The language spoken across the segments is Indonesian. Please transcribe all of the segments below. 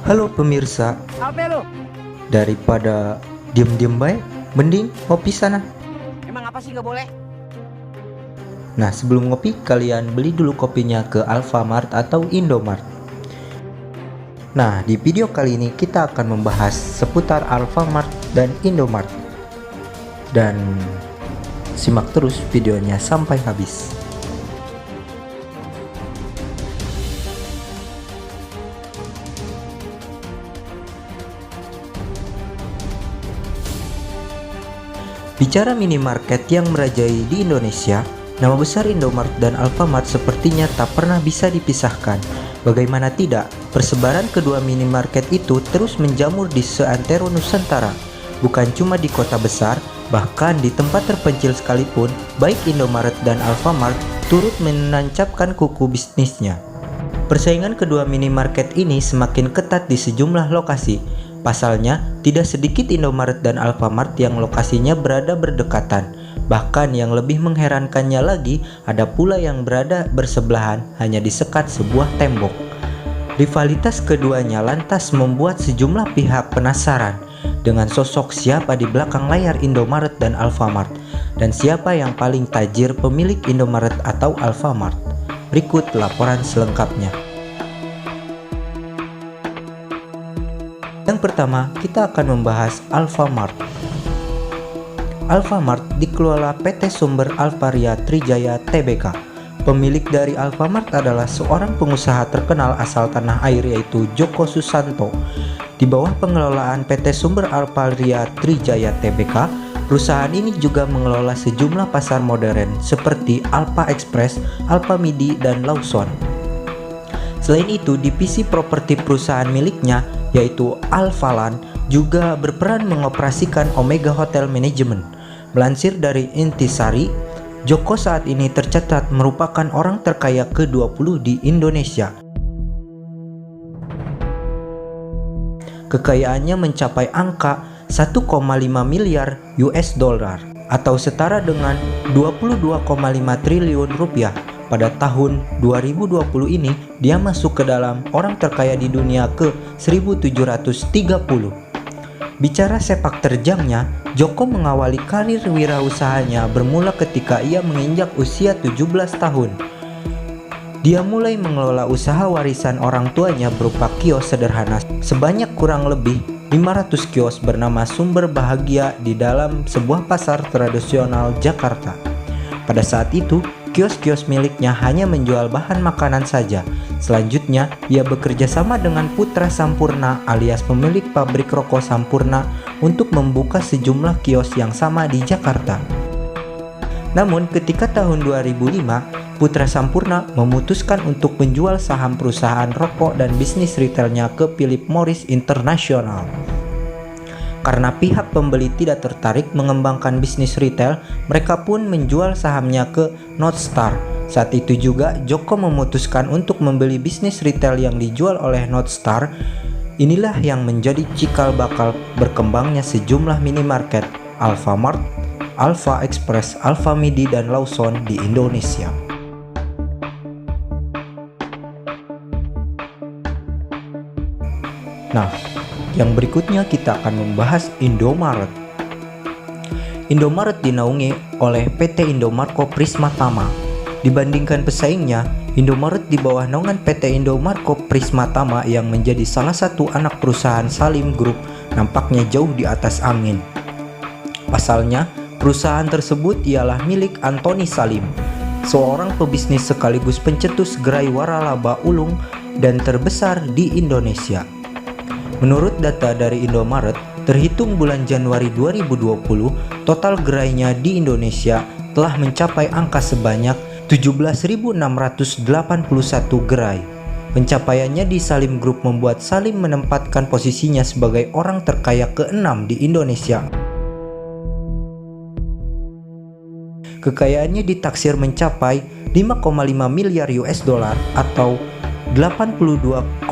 Halo pemirsa, Apa lu? daripada diem-diem baik, mending ngopi sana. Emang apa sih nggak boleh? Nah, sebelum ngopi, kalian beli dulu kopinya ke Alfamart atau Indomart. Nah, di video kali ini kita akan membahas seputar Alfamart dan Indomart. Dan simak terus videonya sampai habis. Bicara minimarket yang merajai di Indonesia, nama besar Indomart dan Alfamart sepertinya tak pernah bisa dipisahkan. Bagaimana tidak, persebaran kedua minimarket itu terus menjamur di seantero Nusantara. Bukan cuma di kota besar, bahkan di tempat terpencil sekalipun, baik Indomaret dan Alfamart turut menancapkan kuku bisnisnya. Persaingan kedua minimarket ini semakin ketat di sejumlah lokasi. Pasalnya, tidak sedikit Indomaret dan Alfamart yang lokasinya berada berdekatan. Bahkan yang lebih mengherankannya lagi, ada pula yang berada bersebelahan hanya disekat sebuah tembok. Rivalitas keduanya lantas membuat sejumlah pihak penasaran dengan sosok siapa di belakang layar Indomaret dan Alfamart, dan siapa yang paling tajir pemilik Indomaret atau Alfamart. Berikut laporan selengkapnya. Yang pertama, kita akan membahas Alfamart. Alfamart dikelola PT Sumber Alvaria Trijaya Tbk. Pemilik dari Alfamart adalah seorang pengusaha terkenal asal tanah air yaitu Joko Susanto. Di bawah pengelolaan PT Sumber Alvaria Trijaya Tbk, perusahaan ini juga mengelola sejumlah pasar modern seperti Alfa Express, Alfa Midi, dan Lawson. Selain itu, divisi properti perusahaan miliknya yaitu Alfaland juga berperan mengoperasikan Omega Hotel Management. Melansir dari Intisari, Joko saat ini tercatat merupakan orang terkaya ke-20 di Indonesia. Kekayaannya mencapai angka 1,5 miliar US dollar atau setara dengan 22,5 triliun rupiah. Pada tahun 2020 ini, dia masuk ke dalam orang terkaya di dunia ke 1730. Bicara sepak terjangnya, Joko mengawali karir wirausahanya bermula ketika ia menginjak usia 17 tahun. Dia mulai mengelola usaha warisan orang tuanya berupa kios sederhana sebanyak kurang lebih 500 kios bernama Sumber Bahagia di dalam sebuah pasar tradisional Jakarta. Pada saat itu, kios-kios miliknya hanya menjual bahan makanan saja. Selanjutnya, ia bekerja sama dengan Putra Sampurna alias pemilik pabrik rokok Sampurna untuk membuka sejumlah kios yang sama di Jakarta. Namun, ketika tahun 2005, Putra Sampurna memutuskan untuk menjual saham perusahaan rokok dan bisnis retailnya ke Philip Morris International. Karena pihak pembeli tidak tertarik mengembangkan bisnis retail, mereka pun menjual sahamnya ke Northstar. Saat itu juga Joko memutuskan untuk membeli bisnis retail yang dijual oleh Northstar. Inilah yang menjadi cikal bakal berkembangnya sejumlah minimarket Alfamart, Alfa Express, Alfa Midi, dan Lawson di Indonesia. Nah, yang berikutnya kita akan membahas Indomaret. Indomaret dinaungi oleh PT Indomarko Prismatama. Dibandingkan pesaingnya, Indomaret di bawah naungan PT Indomarko Prismatama yang menjadi salah satu anak perusahaan Salim Group nampaknya jauh di atas angin. Pasalnya, perusahaan tersebut ialah milik Antoni Salim, seorang pebisnis sekaligus pencetus gerai waralaba ulung dan terbesar di Indonesia. Menurut data dari Indomaret, terhitung bulan Januari 2020, total gerainya di Indonesia telah mencapai angka sebanyak 17.681 gerai. Pencapaiannya di Salim Group membuat Salim menempatkan posisinya sebagai orang terkaya ke-6 di Indonesia. Kekayaannya ditaksir mencapai 5,5 miliar US dollar atau 82,5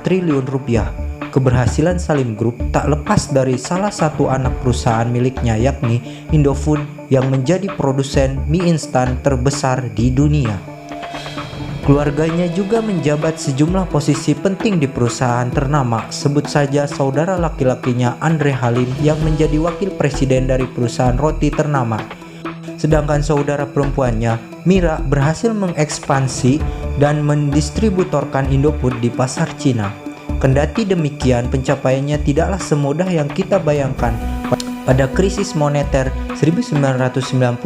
triliun rupiah. Keberhasilan Salim Group tak lepas dari salah satu anak perusahaan miliknya yakni Indofood yang menjadi produsen mie instan terbesar di dunia. Keluarganya juga menjabat sejumlah posisi penting di perusahaan ternama. Sebut saja saudara laki-lakinya Andre Halim yang menjadi wakil presiden dari perusahaan roti ternama. Sedangkan saudara perempuannya, Mira, berhasil mengekspansi dan mendistributorkan Indofood di pasar Cina. Kendati demikian, pencapaiannya tidaklah semudah yang kita bayangkan. Pada krisis moneter 1998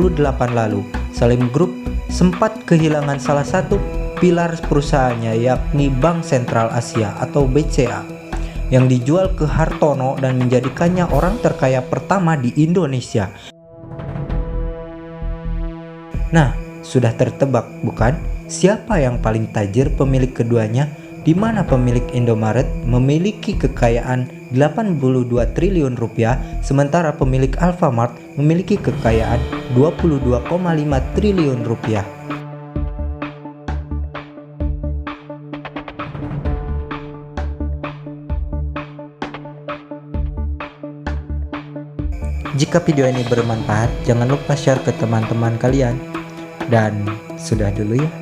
lalu, Salim Group sempat kehilangan salah satu pilar perusahaannya, yakni Bank Sentral Asia atau BCA, yang dijual ke Hartono dan menjadikannya orang terkaya pertama di Indonesia. Nah, sudah tertebak bukan? Siapa yang paling tajir pemilik keduanya? Di mana pemilik Indomaret memiliki kekayaan 82 triliun rupiah, sementara pemilik Alfamart memiliki kekayaan 22,5 triliun rupiah. Jika video ini bermanfaat, jangan lupa share ke teman-teman kalian. Dan sudah dulu ya.